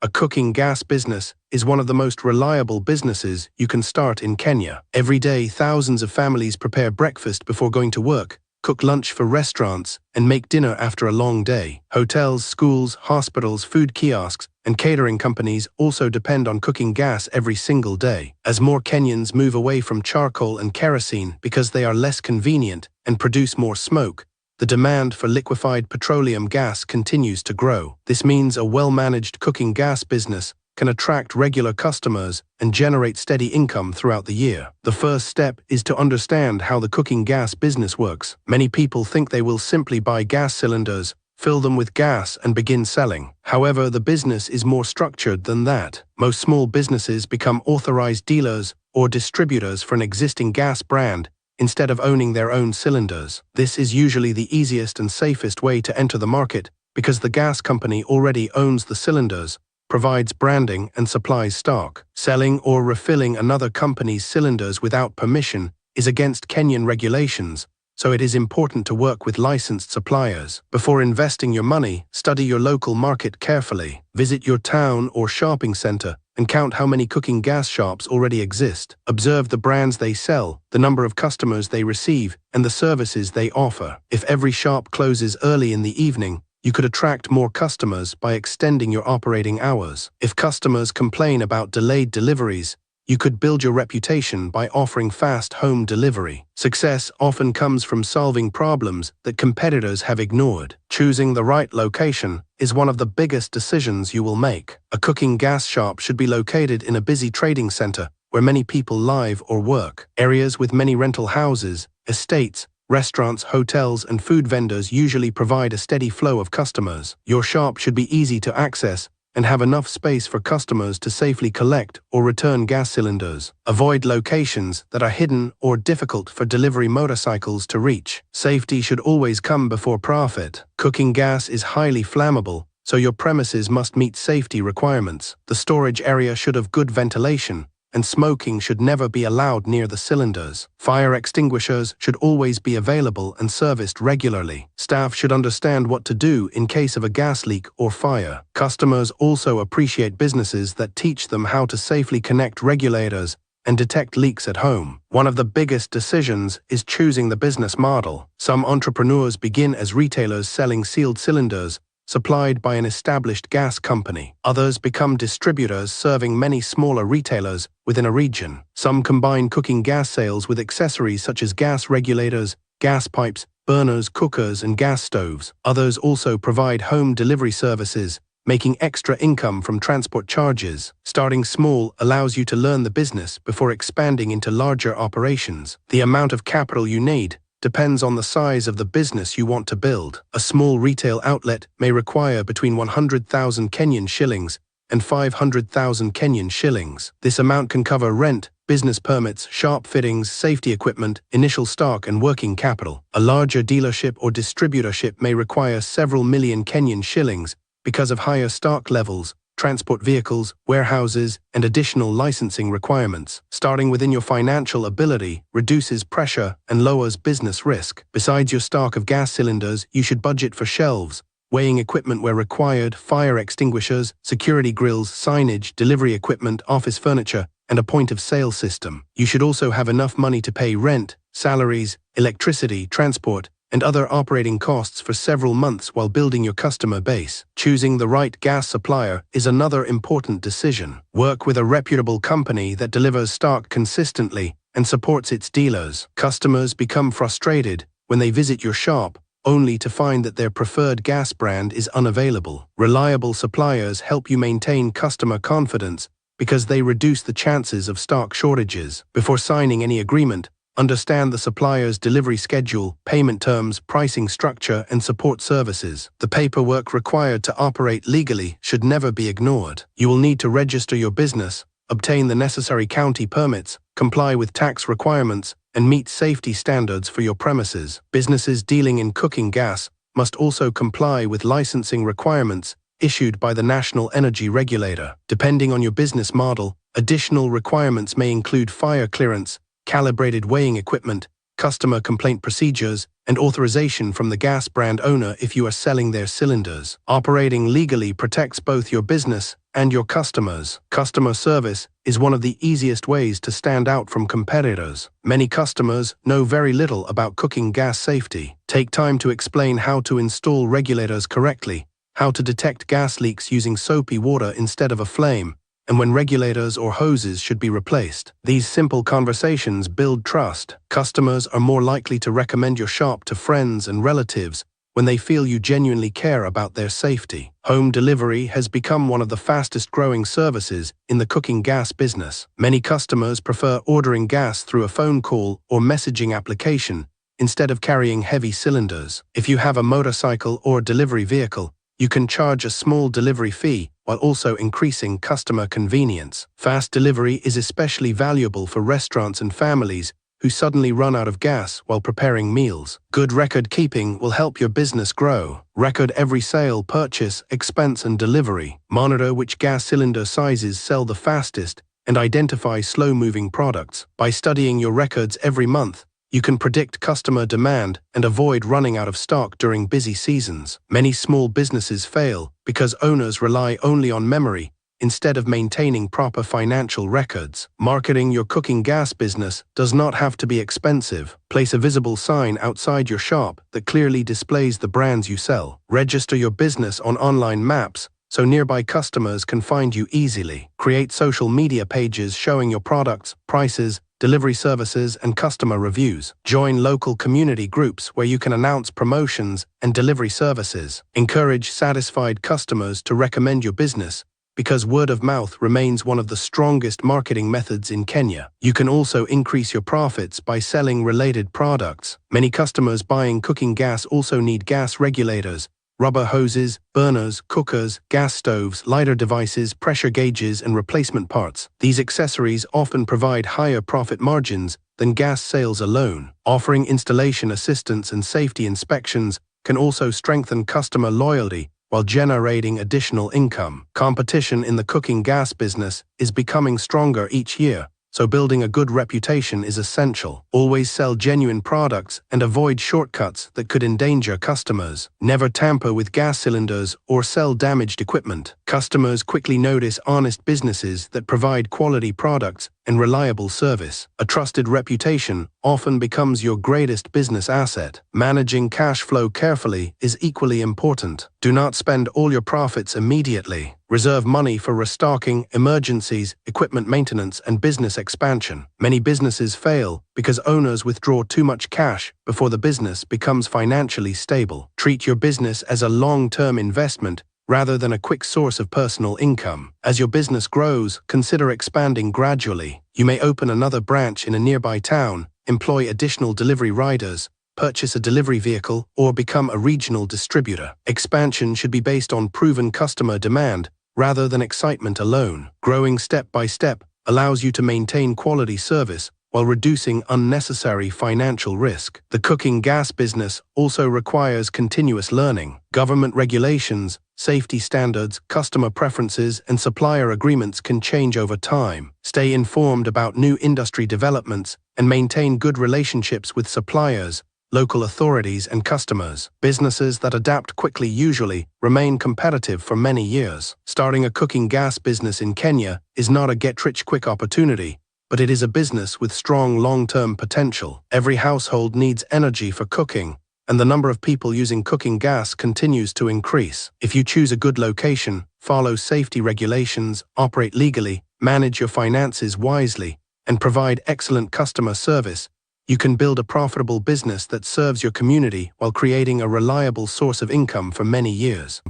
A cooking gas business is one of the most reliable businesses you can start in Kenya. Every day, thousands of families prepare breakfast before going to work, cook lunch for restaurants, and make dinner after a long day. Hotels, schools, hospitals, food kiosks, and catering companies also depend on cooking gas every single day. As more Kenyans move away from charcoal and kerosene because they are less convenient and produce more smoke, the demand for liquefied petroleum gas continues to grow. This means a well-managed cooking gas business can attract regular customers and generate steady income throughout the year. The first step is to understand how the cooking gas business works. Many people think they will simply buy gas cylinders, fill them with gas, and begin selling. However, the business is more structured than that. Most small businesses become authorized dealers or distributors for an existing gas brand instead of owning their own cylinders. This is usually the easiest and safest way to enter the market because the gas company already owns the cylinders, provides branding, and supplies stock. Selling or refilling another company's cylinders without permission is against Kenyan regulations, so it is important to work with licensed suppliers. Before investing your money, study your local market carefully. Visit your town or shopping center and count how many cooking gas shops already exist. Observe the brands they sell, the number of customers they receive, and the services they offer. If every shop closes early in the evening, you could attract more customers by extending your operating hours. If customers complain about delayed deliveries, you could build your reputation by offering fast home delivery. Success often comes from solving problems that competitors have ignored. Choosing the right location is one of the biggest decisions you will make. A cooking gas shop should be located in a busy trading center where many people live or work. Areas with many rental houses, estates, restaurants, hotels, and food vendors usually provide a steady flow of customers. Your shop should be easy to access and have enough space for customers to safely collect or return gas cylinders. Avoid locations that are hidden or difficult for delivery motorcycles to reach. Safety should always come before profit. Cooking gas is highly flammable, so your premises must meet safety requirements. The storage area should have good ventilation, and smoking should never be allowed near the cylinders. Fire extinguishers should always be available and serviced regularly. Staff should understand what to do in case of a gas leak or fire. Customers also appreciate businesses that teach them how to safely connect regulators and detect leaks at home. One of the biggest decisions is choosing the business model. Some entrepreneurs begin as retailers selling sealed cylinders supplied by an established gas company. Others become distributors serving many smaller retailers within a region. Some combine cooking gas sales with accessories such as gas regulators, gas pipes, burners, cookers, and gas stoves. Others also provide home delivery services, making extra income from transport charges. Starting small allows you to learn the business before expanding into larger operations. The amount of capital you need depends on the size of the business you want to build. A small retail outlet may require between 100,000 Kenyan shillings and 500,000 Kenyan shillings. This amount can cover rent, business permits, shop fittings, safety equipment, initial stock, and working capital. A larger dealership or distributorship may require several million Kenyan shillings because of higher stock levels, transport vehicles, warehouses, and additional licensing requirements. Starting within your financial ability reduces pressure and lowers business risk. Besides your stock of gas cylinders, you should budget for shelves, weighing equipment where required, fire extinguishers, security grills, signage, delivery equipment, office furniture, and a point-of-sale system. You should also have enough money to pay rent, salaries, electricity, transport, and other operating costs for several months while building your customer base. Choosing the right gas supplier is another important decision. Work with a reputable company that delivers stock consistently and supports its dealers. Customers become frustrated when they visit your shop only to find that their preferred gas brand is unavailable. Reliable suppliers help you maintain customer confidence because they reduce the chances of stock shortages. Before signing any agreement, understand the supplier's delivery schedule, payment terms, pricing structure, and support services. The paperwork required to operate legally should never be ignored. You will need to register your business, obtain the necessary county permits, comply with tax requirements, and meet safety standards for your premises. Businesses dealing in cooking gas must also comply with licensing requirements issued by the National Energy Regulator. Depending on your business model, additional requirements may include fire clearance, calibrated weighing equipment, customer complaint procedures, and authorization from the gas brand owner if you are selling their cylinders. Operating legally protects both your business and your customers. Customer service is one of the easiest ways to stand out from competitors. Many customers know very little about cooking gas safety. Take time to explain how to install regulators correctly, how to detect gas leaks using soapy water instead of a flame, and when regulators or hoses should be replaced. These simple conversations build trust. Customers are more likely to recommend your shop to friends and relatives when they feel you genuinely care about their safety. Home delivery has become one of the fastest-growing services in the cooking gas business. Many customers prefer ordering gas through a phone call or messaging application instead of carrying heavy cylinders. If you have a motorcycle or delivery vehicle, you can charge a small delivery fee while also increasing customer convenience. Fast delivery is especially valuable for restaurants and families who suddenly run out of gas while preparing meals. Good record keeping will help your business grow. Record every sale, purchase, expense, and delivery. Monitor which gas cylinder sizes sell the fastest and identify slow-moving products. By studying your records every month, you can predict customer demand and avoid running out of stock during busy seasons. Many small businesses fail because owners rely only on memory instead of maintaining proper financial records. Marketing your cooking gas business does not have to be expensive. Place a visible sign outside your shop that clearly displays the brands you sell. Register your business on online maps so nearby customers can find you easily. Create social media pages showing your products, prices, delivery services, and customer reviews. Join local community groups where you can announce promotions and delivery services. Encourage satisfied customers to recommend your business because word of mouth remains one of the strongest marketing methods in Kenya. You can also increase your profits by selling related products. Many customers buying cooking gas also need gas regulators, rubber hoses, burners, cookers, gas stoves, lighter devices, pressure gauges, and replacement parts. These accessories often provide higher profit margins than gas sales alone. Offering installation assistance and safety inspections can also strengthen customer loyalty while generating additional income. Competition in the cooking gas business is becoming stronger each year, so building a good reputation is essential. Always sell genuine products and avoid shortcuts that could endanger customers. Never tamper with gas cylinders or sell damaged equipment. Customers quickly notice honest businesses that provide quality products and reliable service. A trusted reputation often becomes your greatest business asset. Managing cash flow carefully is equally important. Do not spend all your profits immediately. Reserve money for restocking, emergencies, equipment maintenance, and business expansion. Many businesses fail because owners withdraw too much cash before the business becomes financially stable. Treat your business as a long-term investment rather than a quick source of personal income. As your business grows, consider expanding gradually. You may open another branch in a nearby town, employ additional delivery riders, purchase a delivery vehicle, or become a regional distributor. Expansion should be based on proven customer demand rather than excitement alone. Growing step by step allows you to maintain quality service while reducing unnecessary financial risk. The cooking gas business also requires continuous learning. Government regulations, safety standards, customer preferences, and supplier agreements can change over time. Stay informed about new industry developments and maintain good relationships with suppliers, local authorities, and customers. Businesses that adapt quickly usually remain competitive for many years. Starting a cooking gas business in Kenya is not a get-rich-quick opportunity, but it is a business with strong long-term potential. Every household needs energy for cooking, and the number of people using cooking gas continues to increase. If you choose a good location, follow safety regulations, operate legally, manage your finances wisely, and provide excellent customer service, you can build a profitable business that serves your community while creating a reliable source of income for many years.